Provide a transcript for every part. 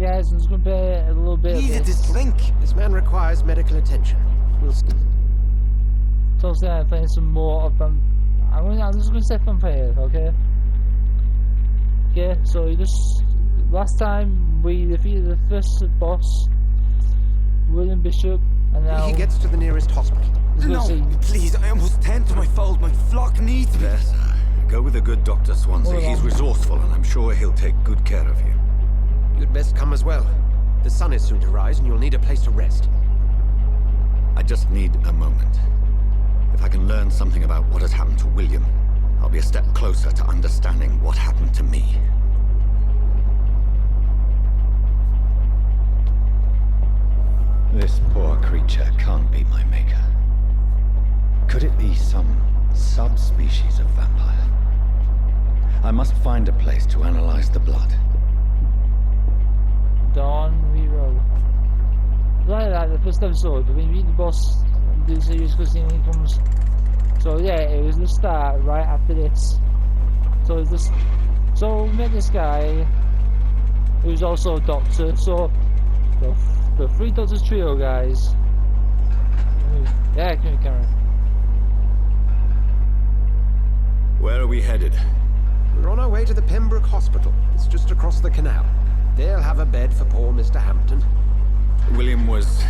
guys, I'm just gonna play a little bit Needed of this this. drink. This man requires medical attention. We'll see. So I'm playing some more of them. I'm just gonna say Vampyr, okay? Okay, so last time we defeated the first boss, William Bishop, and now He gets to the nearest hospital. No, please, I almost tend to my fold. My flock needs me. Yes, go with a good Dr. Swansea. He's resourceful and I'm sure he'll take good care of you. You'd best come as well. The sun is soon to rise and you'll need a place to rest. I just need a moment. If I can learn something about what has happened to William, I'll be a step closer to understanding what happened to me. This poor creature can't be my maker. Could it be some subspecies of vampire? I must find a place to analyze the blood. Dawn Reroll. Like that, the first episode, when we beat the boss and do the series cutscene when he comes. So yeah, it was the start right after this. So it's this. So we met this guy who's also a doctor. So the three doctors trio guys. Yeah, come here, Karen. Where are we headed? We're on our way to the Pembroke Hospital. It's just across the canal. They'll have a bed for poor Mr. Hampton. William was...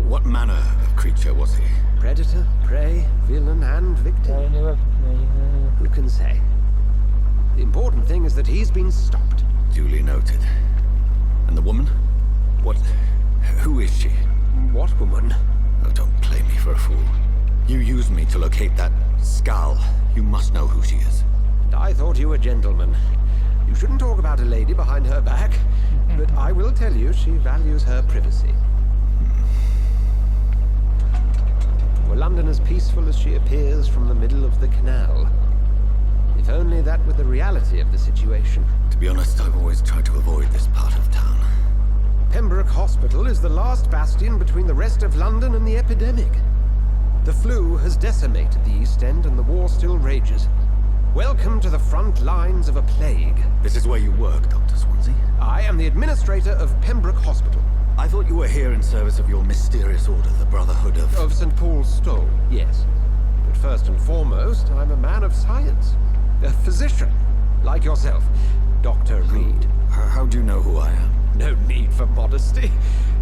What manner of creature was he? Predator, prey, villain, and victim. Who can say? The important thing is that he's been stopped. Duly noted. And the woman? Who is she? What woman? Oh, don't play me for a fool. You used me to locate that skull. You must know who she is. I thought you a gentleman. You shouldn't talk about a lady behind her back. But I will tell you, she values her privacy. Were London as peaceful as she appears from the middle of the canal? If only that were the reality of the situation. To be honest, I've always tried to avoid this part of town. Pembroke Hospital is the last bastion between the rest of London and the epidemic. The flu has decimated the East End and the war still rages. Welcome to the front lines of a plague. This is where you work, Dr. Swansea? I am the administrator of Pembroke Hospital. I thought you were here in service of your mysterious order, the Brotherhood of... Of St. Paul's Stole, yes. But first and foremost, I'm a man of science. A physician, like yourself, Dr. Reed. How do you know who I am? No need for modesty.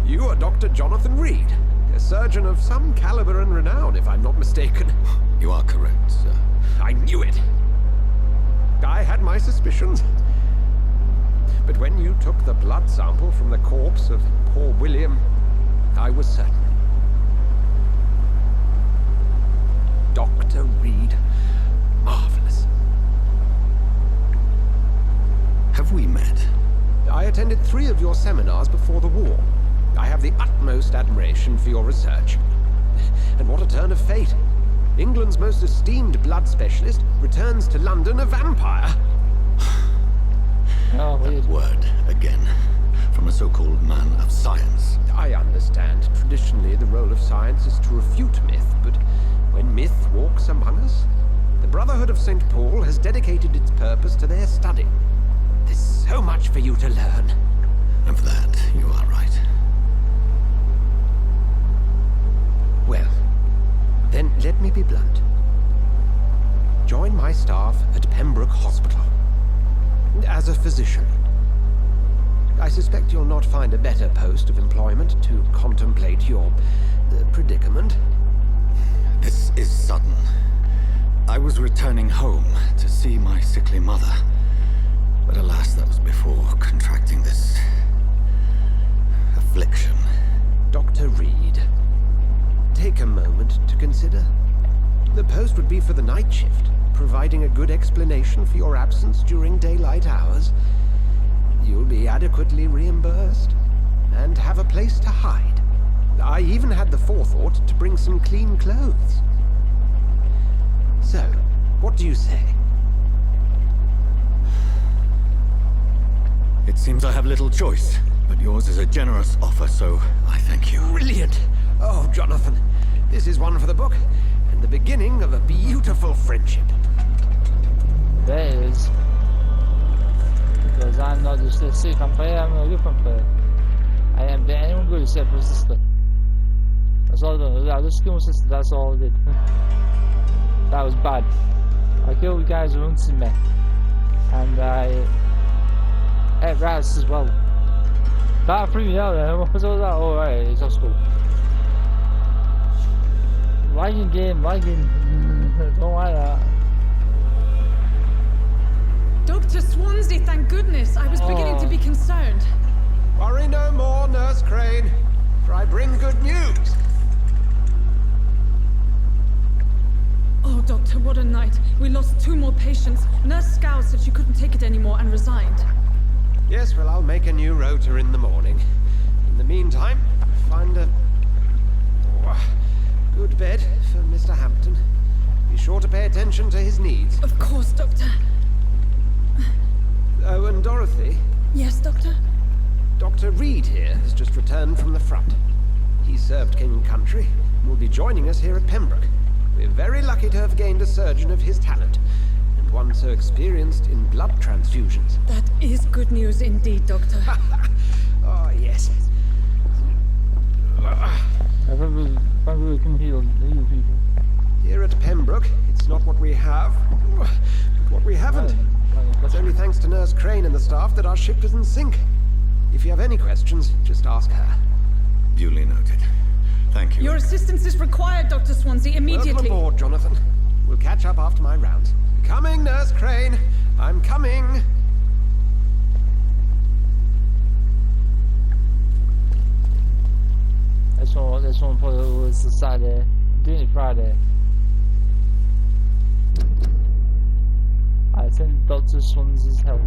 You are Dr. Jonathan Reed, a surgeon of some caliber and renown, if I'm not mistaken. You are correct, sir. I knew it. I had my suspicions. But when you took the blood sample from the corpse of poor William, I was certain. Dr. Reed. Marvelous. Have we met? I attended 3 of your seminars before the war. I have the utmost admiration for your research. And what a turn of fate. England's most esteemed blood specialist returns to London a vampire. Oh, weird. Word, again, from a so-called man of science. I understand. Traditionally, the role of science is to refute myth, but when myth walks among us, the Brotherhood of St. Paul has dedicated its purpose to their study. There's so much for you to learn. Of that, you are right. Well, then let me be blunt. Join my staff at Pembroke Hospital. As a physician. I suspect you'll not find a better post of employment to contemplate your predicament. This is sudden. I was returning home to see my sickly mother. But alas, that was before contracting this... affliction. Dr. Reed, take a moment to consider. The post would be for the night shift, providing a good explanation for your absence during daylight hours. You'll be adequately reimbursed, and have a place to hide. I even had the forethought to bring some clean clothes. So, what do you say? It seems I have little choice, but yours is a generous offer, so I thank you. Brilliant! Oh, Jonathan, this is one for the book, and the beginning of a beautiful friendship. There it is. Because I'm not just a sick vampire, I'm a good vampire. I am to anyone good except for sister. That's all I did. I just killed my sister, that's all I did. That was bad. I killed guys who hunted me. And I ate rats as well. That freaked me out then. What was all that? Oh right, it's all school. Lagging game, lagging. Don't like that. Dr. Swansea, thank goodness. I was beginning to be concerned. Worry no more, Nurse Crane, for I bring good news. Oh, Doctor, what a night. We lost 2 more patients. Nurse Scow said she couldn't take it anymore and resigned. Yes, well, I'll make a new rota in the morning. In the meantime, find a good bed for Mr. Hampton. Be sure to pay attention to his needs. Of course, Doctor. Oh, and Dorothy, Yes, Doctor? Dr. Reed here has just returned from the front. He served King and Country and will be joining us here at Pembroke. We're very lucky to have gained a surgeon of his talent, and one so experienced in blood transfusions. That is good news indeed, Doctor. Oh, yes. I think we can heal people. Here at Pembroke, it's not what we have, but what we haven't. It's only thanks to Nurse Crane and the staff that our ship doesn't sink. If you have any questions, just ask her. Duly noted. Thank you. Your assistance is required, Dr. Swansea, immediately. Welcome aboard, Jonathan. We'll catch up after my rounds. Coming, Nurse Crane. I'm coming. This one probably was the Saturday. I'm doing it Friday. I attend Dr. Swansea's help.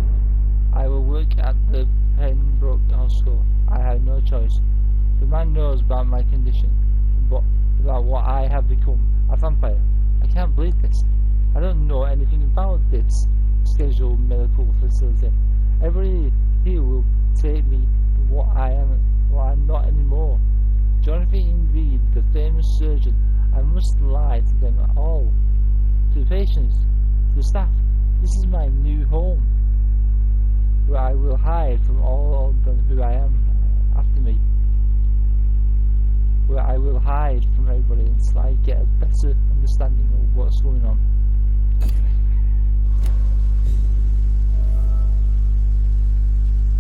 I will work at the Pembroke Hospital. I had no choice. The man knows about my condition, but about what I have become, a vampire. I can't believe this. I don't know anything about this scheduled medical facility. Everybody here will take me for what I am, what I'm not anymore. Jonathan Reed, the famous surgeon, I must lie to them all. To the patients, to the staff. This is my new home, where I will hide from all of them who I am after me. Where I will hide from everybody until I get a better understanding of what's going on.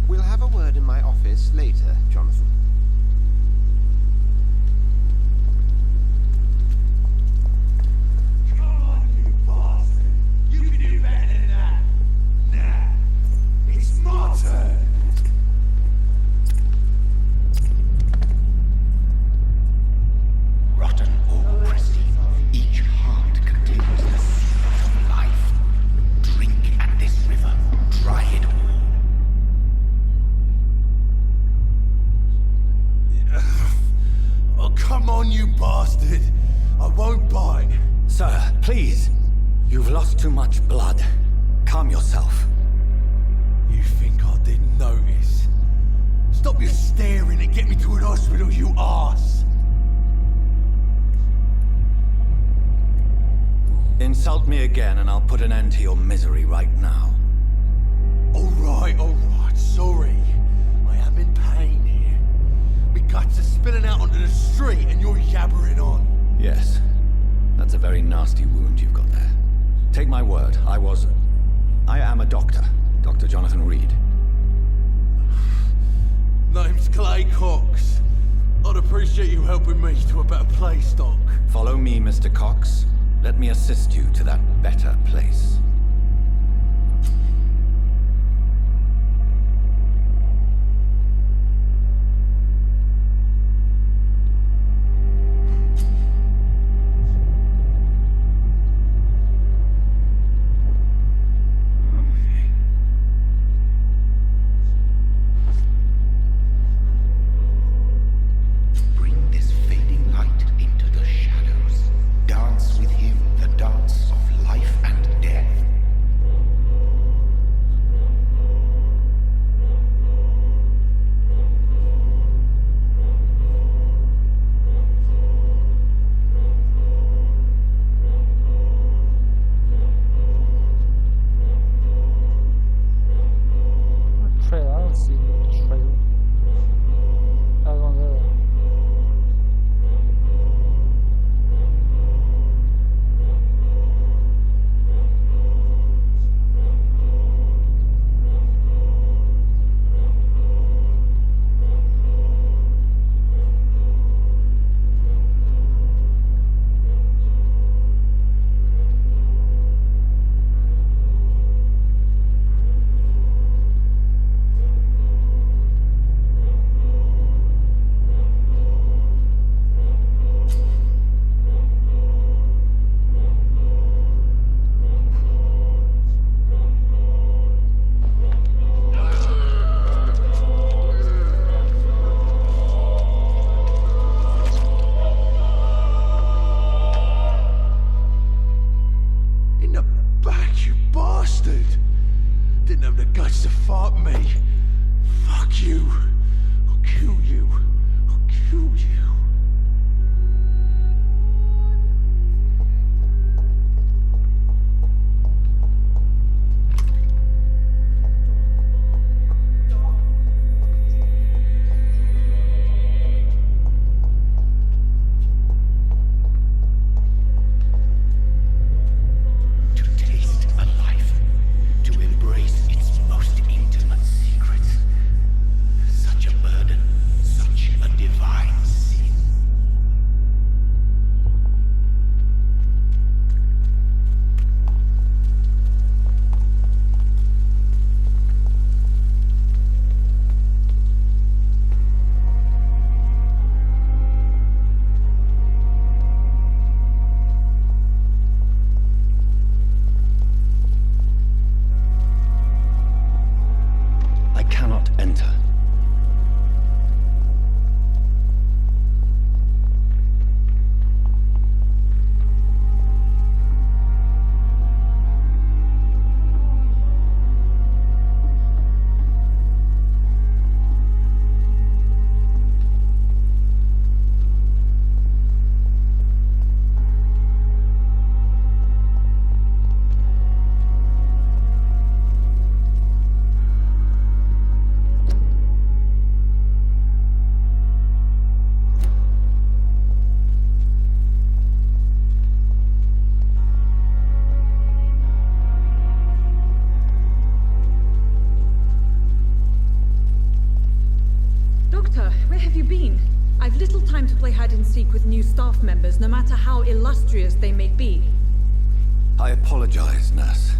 We'll have a word in my office later, Jonathan. Come on, you bastard. You can do better than that. Nah. It's my turn. Rotten autocracy. Each heart contains the seed of life. Drink at this river. Dry it all. Oh, come on, you bastard. I won't bite. Sir, please. You've lost too much blood. Calm yourself. You think I didn't notice? Stop your staring and get me to an hospital, you arse. Insult me again and I'll put an end to your misery right now. Alright, sorry. I am in pain here. My guts are spilling out onto the street and you're yabbering on. Yes. That's a very nasty wound you've got there. Take my word, I am a doctor. Dr. Jonathan Reed. Name's Clay Cox. I'd appreciate you helping me to a better place, Doc. Follow me, Mr. Cox. Let me assist you to that better place. Bring this fading light into the shadows. Dance with him the dance of life and death. Doctor, where have you been? I've little time to play hide and seek with new staff members, no matter how illustrious they may be. I apologize, nurse.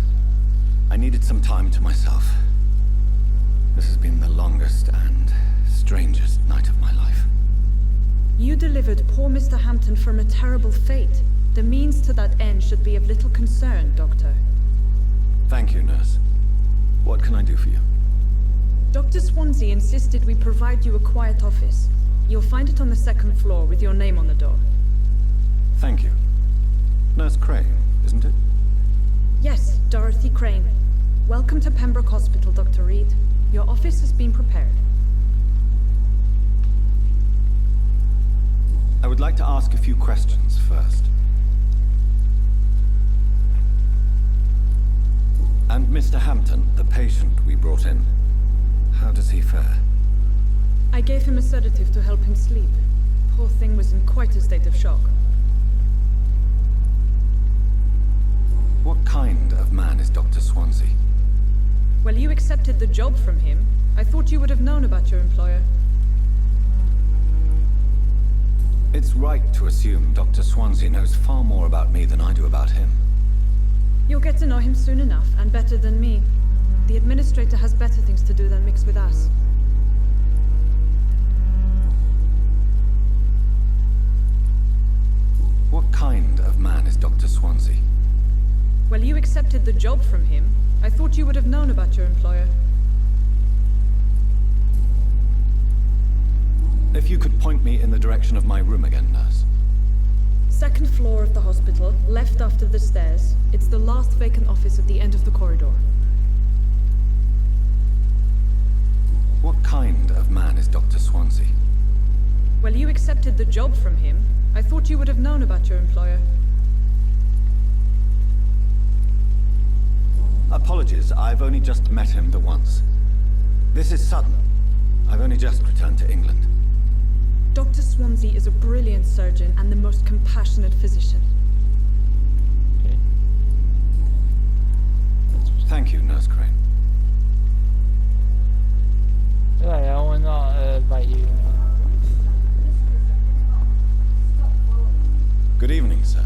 I needed some time to myself. This has been the longest and strangest night of my life. You delivered poor Mr. Hampton from a terrible fate. The means to that end should be of little concern, Doctor. Thank you, nurse. What can I do for you? Dr. Swansea insisted we provide you a quiet office. You'll find it on the second floor with your name on the door. Thank you. Nurse Crane, isn't it? Yes, Dorothy Crane. Welcome to Pembroke Hospital, Dr. Reed. Your office has been prepared. I would like to ask a few questions first. And Mr. Hampton, the patient we brought in, how does he fare? I gave him a sedative to help him sleep. Poor thing was in quite a state of shock. What kind of man is Dr. Swansea? Well, you accepted the job from him. I thought you would have known about your employer. It's right to assume Dr. Swansea knows far more about me than I do about him. You'll get to know him soon enough, and better than me. The administrator has better things to do than mix with us. What kind of man is Dr. Swansea? Well, you accepted the job from him. I thought you would have known about your employer. If you could point me in the direction of my room again, nurse. Second floor of the hospital, left after the stairs. It's the last vacant office at the end of the corridor. What kind of man is Dr. Swansea? Well, you accepted the job from him. I thought you would have known about your employer. Apologies, I've only just met him the once. This is sudden. I've only just returned to England. Dr. Swansea is a brilliant surgeon and the most compassionate physician. Okay. Thank you, Nurse Crane. Right, I will not invite you. Good evening, sir.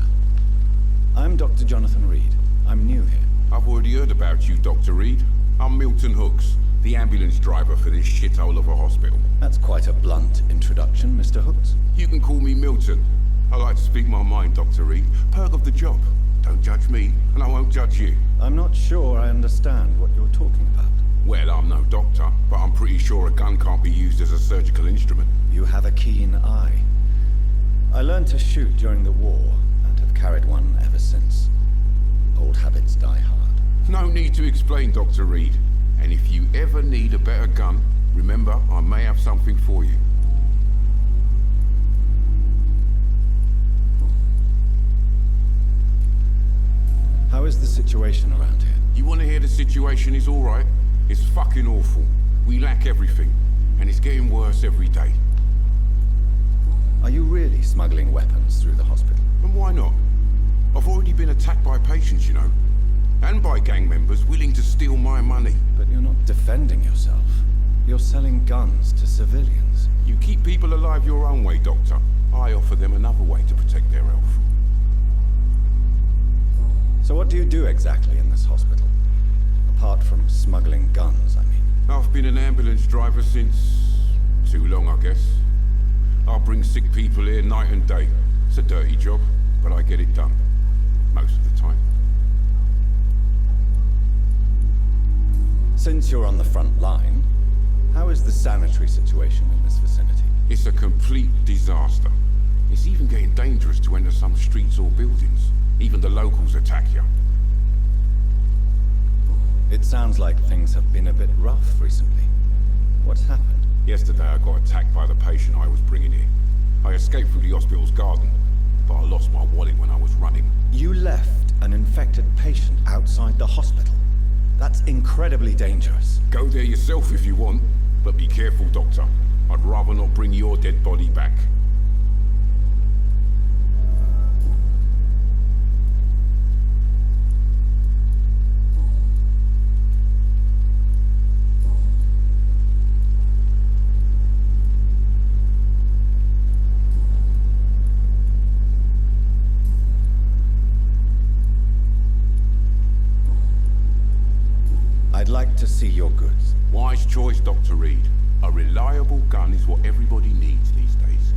I'm Dr. Jonathan Reed. I'm new here. I've already heard about you, Dr. Reed. I'm Milton Hooks, the ambulance driver for this shithole of a hospital. That's quite a blunt introduction, Mr. Hooks. You can call me Milton. I like to speak my mind, Dr. Reed. Perk of the job. Don't judge me, and I won't judge you. I'm not sure I understand what you're talking about. Well, I'm no doctor, but I'm pretty sure a gun can't be used as a surgical instrument. You have a keen eye. I learned to shoot during the war, and have carried one ever since. Old habits die hard. No need to explain, Dr. Reed. And if you ever need a better gun, remember, I may have something for you. How is the situation around here? You want to hear the situation is all right? It's fucking awful. We lack everything, and it's getting worse every day. Are you really smuggling weapons through the hospital? And why not? I've already been attacked by patients, you know. And by gang members willing to steal my money. But you're not defending yourself. You're selling guns to civilians. You keep people alive your own way, Doctor. I offer them another way to protect their health. So what do you do exactly in this hospital? Apart from smuggling guns, I mean. I've been an ambulance driver since... too long, I guess. I bring sick people here night and day. It's a dirty job, but I get it done. Most of the time. Since you're on the front line, how is the sanitary situation in this vicinity? It's a complete disaster. It's even getting dangerous to enter some streets or buildings. Even the locals attack you. It sounds like things have been a bit rough recently. What's happened? Yesterday I got attacked by the patient I was bringing here. I escaped through the hospital's garden, but I lost my wallet when I was running. You left an infected patient outside the hospital? That's incredibly dangerous. Go there yourself if you want, but be careful, Doctor. I'd rather not bring your dead body back. like to see your goods. Wise choice, Dr. Reed. A reliable gun is what everybody needs these days.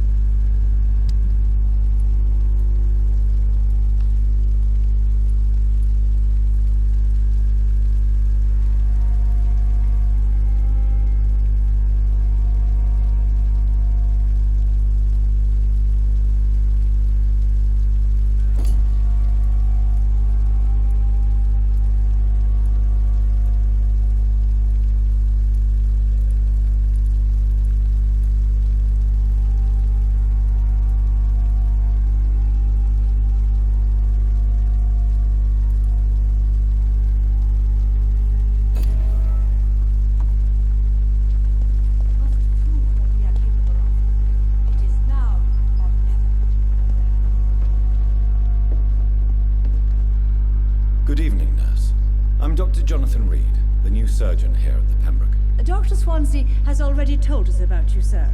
Good evening, nurse. I'm Dr. Jonathan Reed, the new surgeon here at the Pembroke. Dr. Swansea has already told us about you, sir.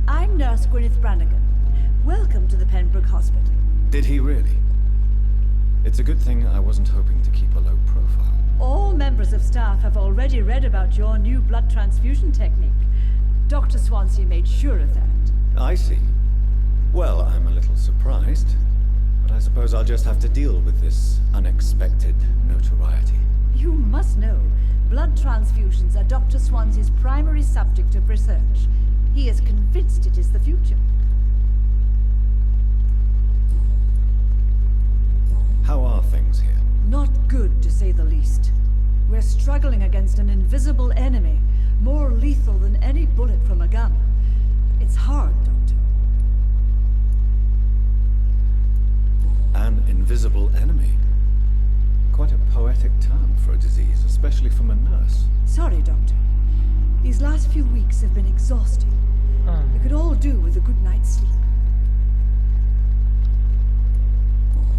I'm Nurse Gwyneth Brannigan. Welcome to the Pembroke Hospital. Did he really? It's a good thing I wasn't hoping to keep a low profile. All members of staff have already read about your new blood transfusion technique. Dr. Swansea made sure of that. I see. Well, I'm a little surprised, but I suppose I'll just have to deal with this unexpected notoriety. You must know, blood transfusions are Dr. Swansea's primary subject of research. He is convinced it is the future. How are things here? Not good, to say the least. We're struggling against an invisible enemy, more lethal than any bullet from a gun. It's hard, Doctor. An invisible enemy? Quite a poetic term for a disease, especially from a nurse. Sorry, Doctor. These last few weeks have been exhausting. We could all do with a good night's sleep.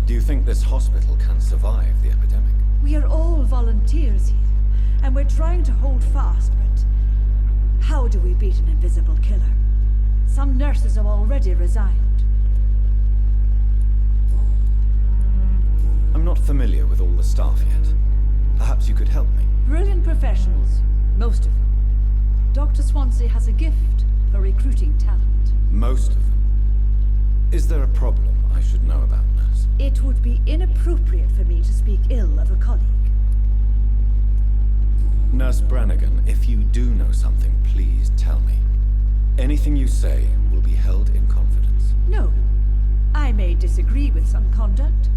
Do you think this hospital can survive the epidemic? We are all volunteers here, and we're trying to hold fast, but how do we beat an invisible killer? Some nurses have already resigned. I'm not familiar with all the staff yet. Perhaps you could help me. Brilliant professionals, most of them. Dr. Swansea has a gift for recruiting talent. Most of them. Is there a problem I should know about, nurse? It would be inappropriate for me to speak ill of a colleague. Nurse Brannigan, if you do know something, please tell me. Anything you say will be held in confidence. No. I may disagree with some conduct,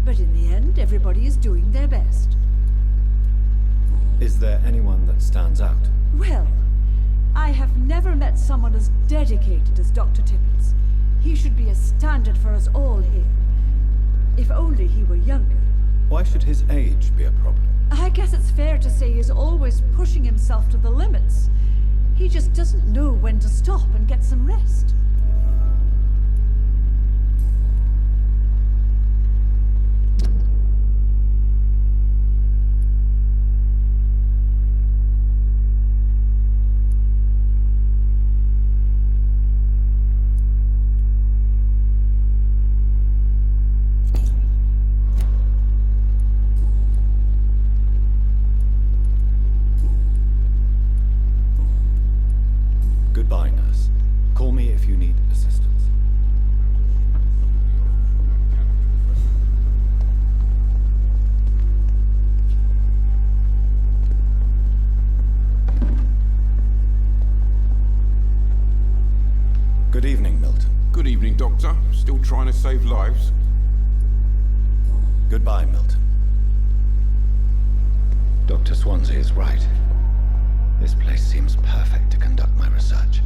but in the end, everybody is doing their best. Is there anyone that stands out? Well, I have never met someone as dedicated as Dr. Tippins. He should be a standard for us all here. If only he were younger. Why should his age be a problem? I guess it's fair to say he's always pushing himself to the limits. He just doesn't know when to stop and get some rest. Goodbye, nurse. Call me if you need assistance. Good evening, Milton. Good evening, Doctor. Still trying to save lives? Goodbye, Milton. Dr. Swansea is right. This place seems perfect to conduct my research.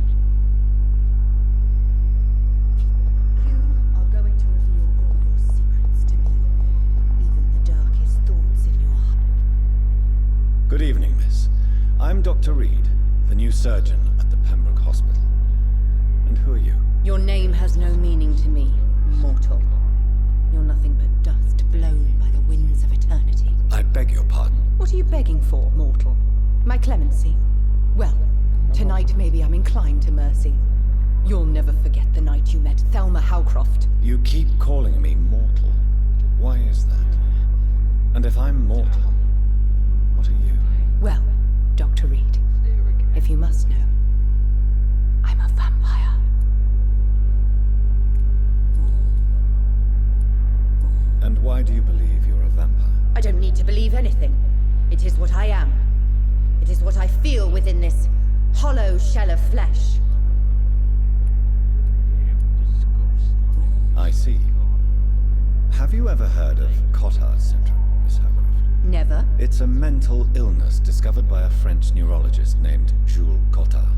You are going to reveal all your secrets to me, even the darkest thoughts in your heart. Good evening, miss. I'm Dr. Reed, the new surgeon at the Pembroke Hospital. And who are you? Your name has no meaning to me, mortal. You're nothing but dust blown by the winds of eternity. I beg your pardon. What are you begging for, mortal? My clemency? Well, tonight maybe I'm inclined to mercy. You'll never forget the night you met Thelma Howcroft. You keep calling me mortal. Why is that? And if I'm mortal, what are you? Well, Dr. Reed. If you must know, I'm a vampire. And why do you believe you're a vampire? I don't need to believe anything. It is what I am. It is what I feel within this hollow shell of flesh. I see. Have you ever heard of Cotard syndrome, Miss Howcroft? Never. It's a mental illness discovered by a French neurologist named Jules Cotard.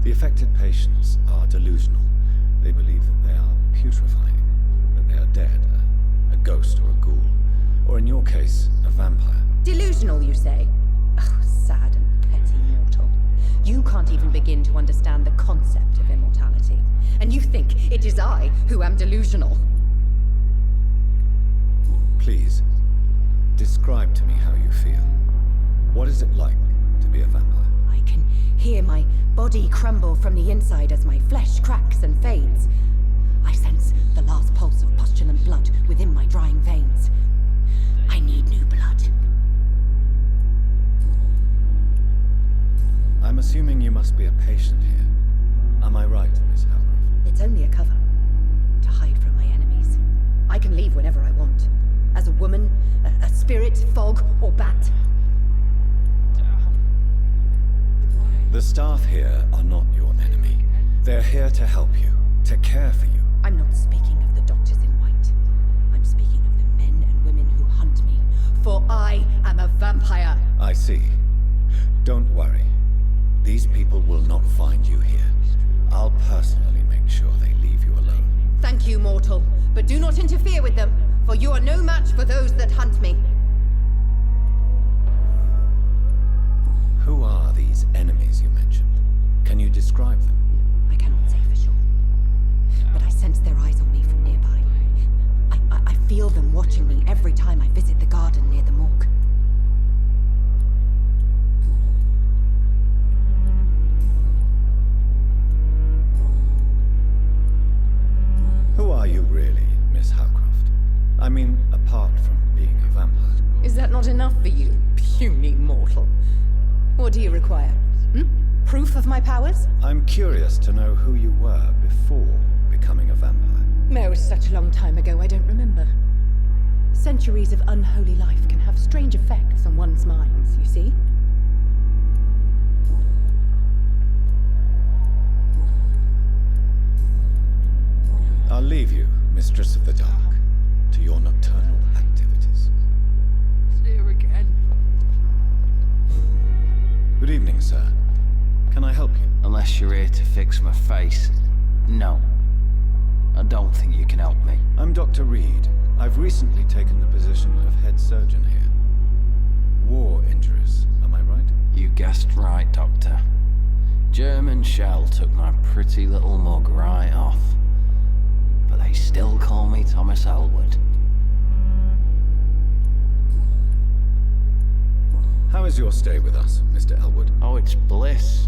The affected patients are delusional. They believe that they are putrefying, that they are dead, a ghost or a ghoul, or in your case, a vampire. Delusional, you say? Oh, sad and petty mortal. You can't even begin to understand the concept of immortality. And you think it is I who am delusional. Please, describe to me how you feel. What is it like to be a vampire? I can hear my body crumble from the inside as my flesh cracks and fades. I sense the last pulse of postulant blood within my drying veins. I need new blood. I'm assuming you must be a patient here. Am I right, Miss Howcroft? It's only a cover. To hide from my enemies. I can leave whenever I want. As a woman, a spirit, fog, or bat. The staff here are not your enemy. They're here to help you, to care for you. I'm not speaking of the doctors in white. I'm speaking of the men and women who hunt me. For I am a vampire. I see. Don't worry. These people will not find you here. I'll personally make sure they leave you alone. Thank you, mortal. But do not interfere with them, for you are no match for those that hunt me. Who are these enemies you mentioned? Can you describe them? I cannot say for sure. But I sense their eyes on me from nearby. I feel them watching me every time I visit the garden near the morgue. Who are you really, Miss Howcroft? I mean, apart from being a vampire. Is that not enough for you, puny mortal? What do you require? Proof of my powers? I'm curious to know who you were before becoming a vampire. It was such a long time ago, I don't remember. Centuries of unholy life can have strange effects on one's minds, you see? I'll leave you, Mistress of the Dark, to your nocturnal activities. Here again. Good evening, sir. Can I help you? Unless you're here to fix my face. No. I don't think you can help me. I'm Dr. Reed. I've recently taken the position of head surgeon here. War injuries, am I right? You guessed right, Doctor. German shell took my pretty little mug right off. But they still call me Thomas Elwood. How is your stay with us, Mr. Elwood? Oh, it's bliss.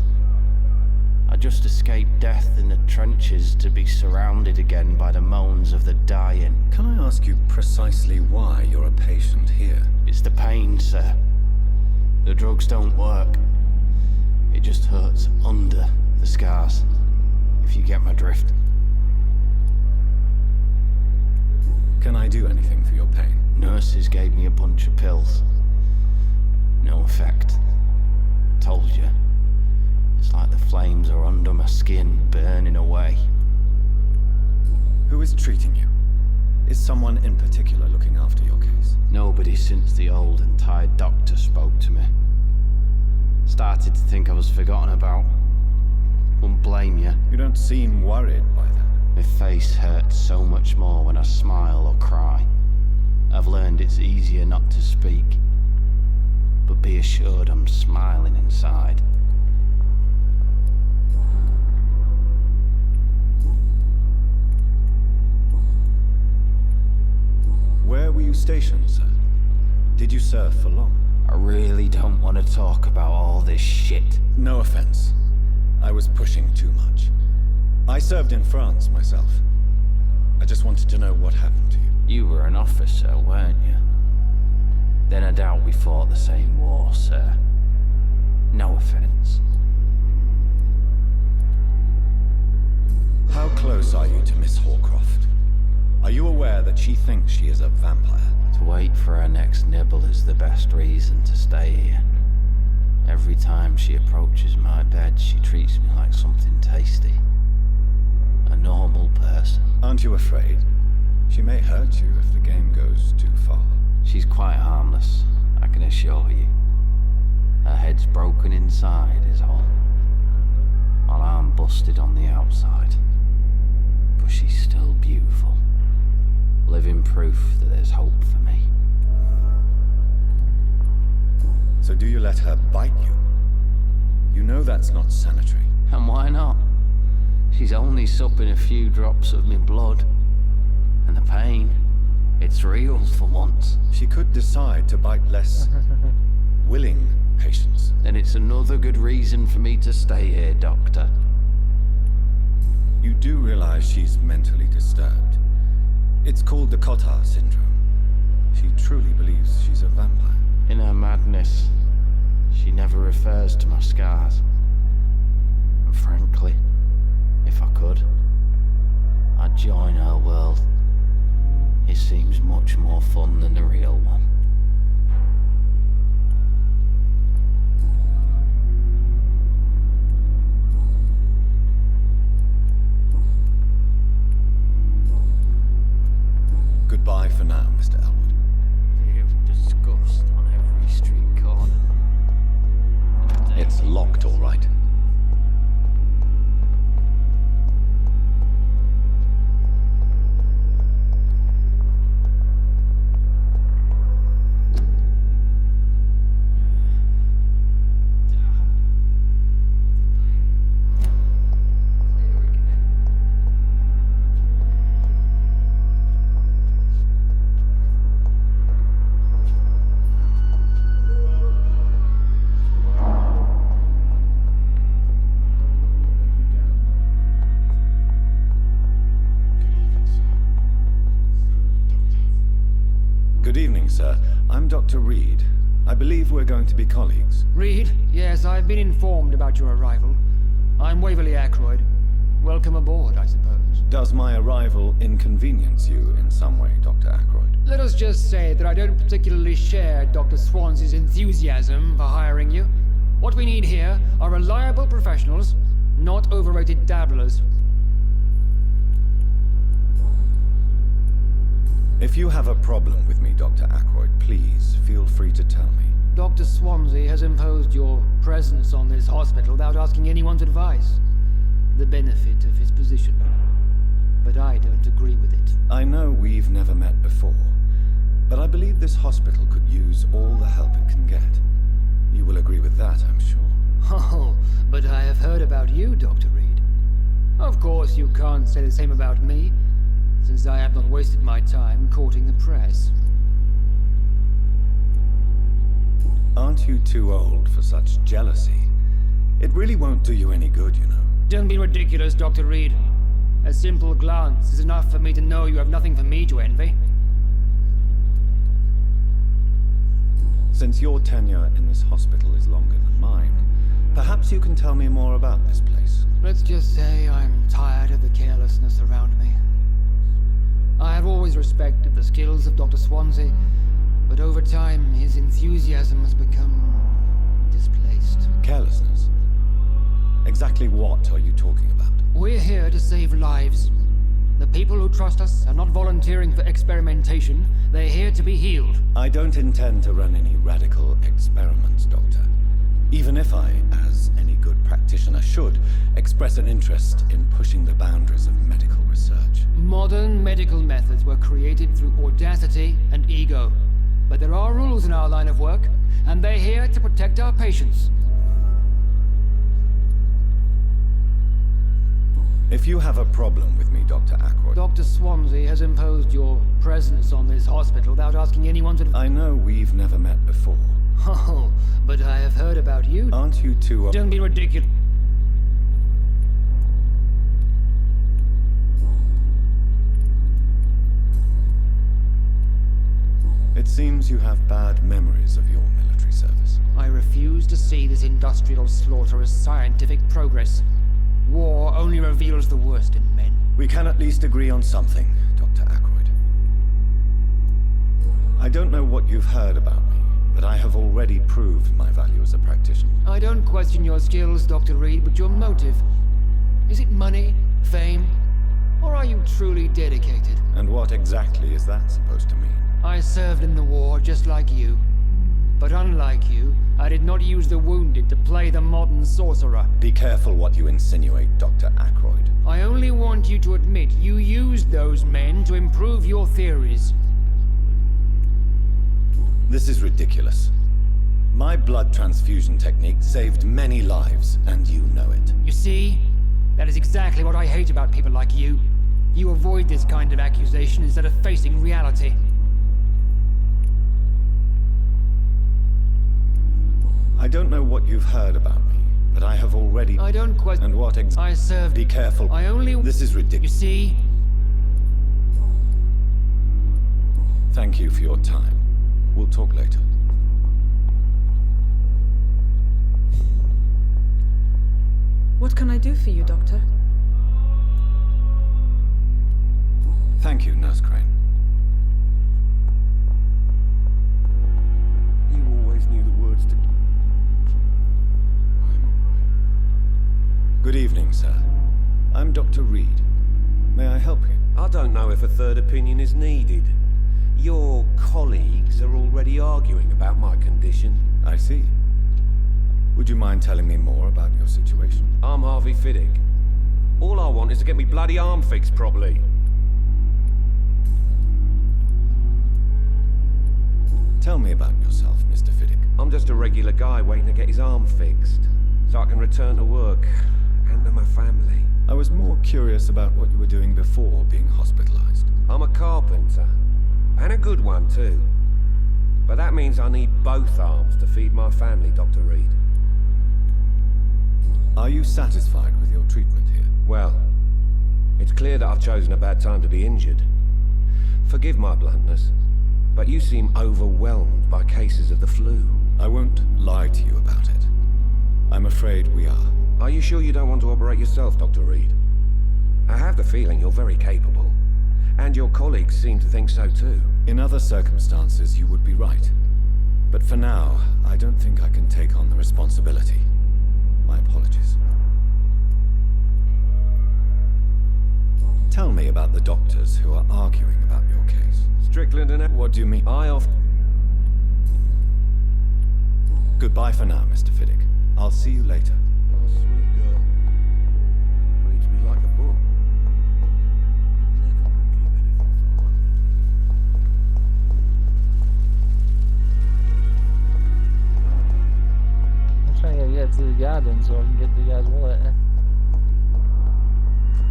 I just escaped death in the trenches to be surrounded again by the moans of the dying. Can I ask you precisely why you're a patient here? It's the pain, sir. The drugs don't work. It just hurts under the scars, if you get my drift. Can I do anything for your pain? Nurses gave me a bunch of pills. No effect. Told you. It's like the flames are under my skin, burning away. Who is treating you? Is someone in particular looking after your case? Nobody since the old and tired doctor spoke to me. Started to think I was forgotten about. Wouldn't blame you. You don't seem worried by that. My face hurts so much more when I smile or cry. I've learned it's easier not to speak. But be assured I'm smiling inside. Where were you stationed, sir? Did you serve for long? I really don't want to talk about all this shit. No offense. I was pushing too much. I served in France myself. I just wanted to know what happened to you. You were an officer, weren't you? Then I doubt we fought the same war, sir. No offense. How close are you to Miss Horcroft? Are you aware that she thinks she is a vampire? To wait for her next nibble is the best reason to stay here. Every time she approaches my bed, she treats me like something tasty. A normal person. Aren't you afraid? She may hurt you if the game goes too far. She's quite harmless, I can assure you. Her head's broken inside is all. While I'm busted on the outside. But she's still beautiful. Living proof that there's hope for me. So do you let her bite you? You know that's not sanitary. And why not? She's only supping a few drops of me blood. And the pain, it's real for once. She could decide to bite less willing patients. Then it's another good reason for me to stay here, Doctor. You do realize she's mentally disturbed. It's called the Cotter syndrome. She truly believes she's a vampire. In her madness, she never refers to my scars. And frankly, if I could, I'd join her world. It seems much more fun than the real one. Goodbye for now, Mr. Elwood. Fear of disgust on every street corner. It's locked, all right. Good evening, sir. I'm Dr. Reed. I believe we're going to be colleagues. Reed? Yes, I've been informed about your arrival. I'm Waverly Ackroyd. Welcome aboard, I suppose. Does my arrival inconvenience you in some way, Dr. Ackroyd? Let us just say that I don't particularly share Dr. Swansea's enthusiasm for hiring you. What we need here are reliable professionals, not overrated dabblers. If you have a problem with me, Dr. Ackroyd, please feel free to tell me. Dr. Swansea has imposed your presence on this hospital without asking anyone's advice. The benefit of his position. But I don't agree with it. I know we've never met before, but I believe this hospital could use all the help it can get. You will agree with that, I'm sure. Oh, but I have heard about you, Dr. Reed. Of course, you can't say the same about me, since I have not wasted my time courting the press. Aren't you too old for such jealousy? It really won't do you any good, you know. Don't be ridiculous, Dr. Reed. A simple glance is enough for me to know you have nothing for me to envy. Since your tenure in this hospital is longer than mine, perhaps you can tell me more about this place. Let's just say I'm tired of the carelessness around me. I have always respected the skills of Dr. Swansea, but over time his enthusiasm has become displaced. Carelessness? Exactly what are you talking about? We're here to save lives. The people who trust us are not volunteering for experimentation. They're here to be healed. I don't intend to run any radical experiments, Doctor. Even if I, as any good practitioner should, express an interest in pushing the boundaries of medical research. Modern medical methods were created through audacity and ego. But there are rules in our line of work, and they're here to protect our patients. If you have a problem with me, Dr. Ackroyd... Dr. Swansea has imposed your presence on this hospital without asking anyone to... I know we've never met before. Oh, but I have heard about you. Aren't you too... Don't be ridiculous. It seems you have bad memories of your military service. I refuse to see this industrial slaughter as scientific progress. War only reveals the worst in men. We can at least agree on something, Dr. Ackroyd. I don't know what you've heard about me, but I have already proved my value as a practitioner. I don't question your skills, Dr. Reed, but your motive. Is it money, fame, or are you truly dedicated? And what exactly is that supposed to mean? I served in the war just like you. But unlike you, I did not use the wounded to play the modern sorcerer. Be careful what you insinuate, Dr. Ackroyd. I only want you to admit you used those men to improve your theories. This is ridiculous. My blood transfusion technique saved many lives, and you know it. You see? That is exactly what I hate about people like you. You avoid this kind of accusation instead of facing reality. I don't know what you've heard about me, but I have already... I don't question... And what I served... Be careful. I only... This is ridiculous. You see? Thank you for your time. We'll talk later. What can I do for you, Doctor? Thank you, Nurse Crane. You always knew the words to... Good evening, sir. I'm Dr. Reed. May I help you? I don't know if a third opinion is needed. Your colleagues are already arguing about my condition. I see. Would you mind telling me more about your situation? I'm Harvey Fiddick. All I want is to get me bloody arm fixed properly. Tell me about yourself, Mr. Fiddick. I'm just a regular guy waiting to get his arm fixed, so I can return to work and to my family. I was more curious about what you were doing before being hospitalized. I'm a carpenter, and a good one too. But that means I need both arms to feed my family, Dr. Reed. Are you satisfied with your treatment here? Well, it's clear that I've chosen a bad time to be injured. Forgive my bluntness, but you seem overwhelmed by cases of the flu. I won't lie to you about it. I'm afraid we are. Are you sure you don't want to operate yourself, Dr. Reed? I have the feeling you're very capable, and your colleagues seem to think so too. In other circumstances, you would be right. But for now, I don't think I can take on the responsibility. My apologies. Tell me about the doctors who are arguing about your case. Strickland and... What do you mean? Goodbye for now, Mr. Fiddick. I'll see you later. Oh, sweet girl. Reads me like a book. I'm trying to get to the garden so I can get the guy's wallet.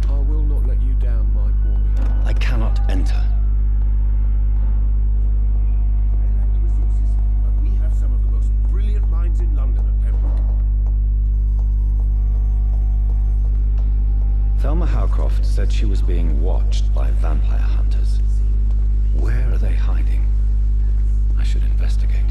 I will not let you down, my boy. I cannot enter. We have some of the most brilliant minds in London at Pembroke. Thelma Howcroft said she was being watched by vampire hunters. Where are they hiding? I should investigate.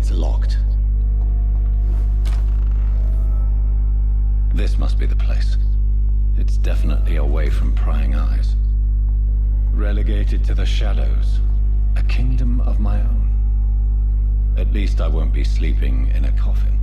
It's locked. This must be the place. It's definitely away from prying eyes. Relegated to the shadows. A kingdom of my own. At least I won't be sleeping in a coffin.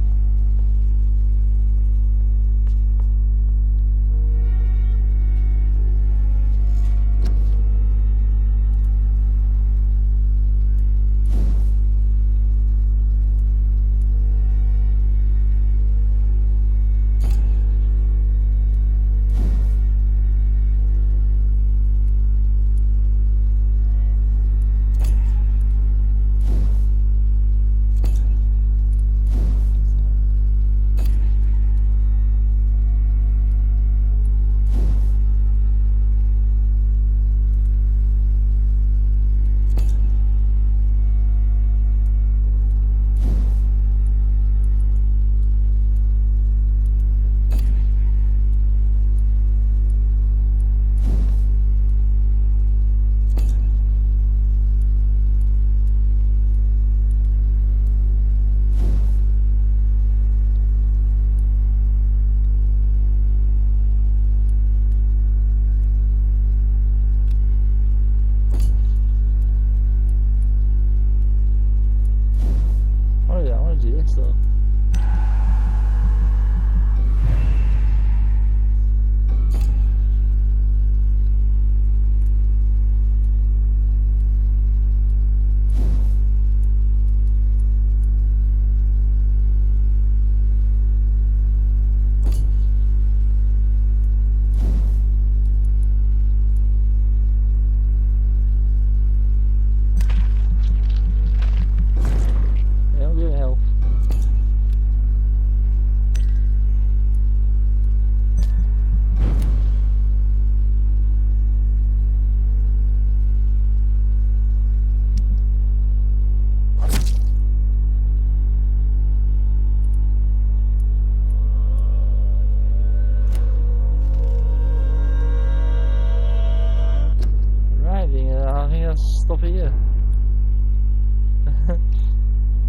Stop it here.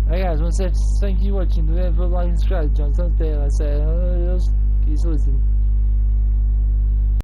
Hey guys, once again, thank you for watching. Don't forget to like and subscribe. John's not there. I say, keep listening.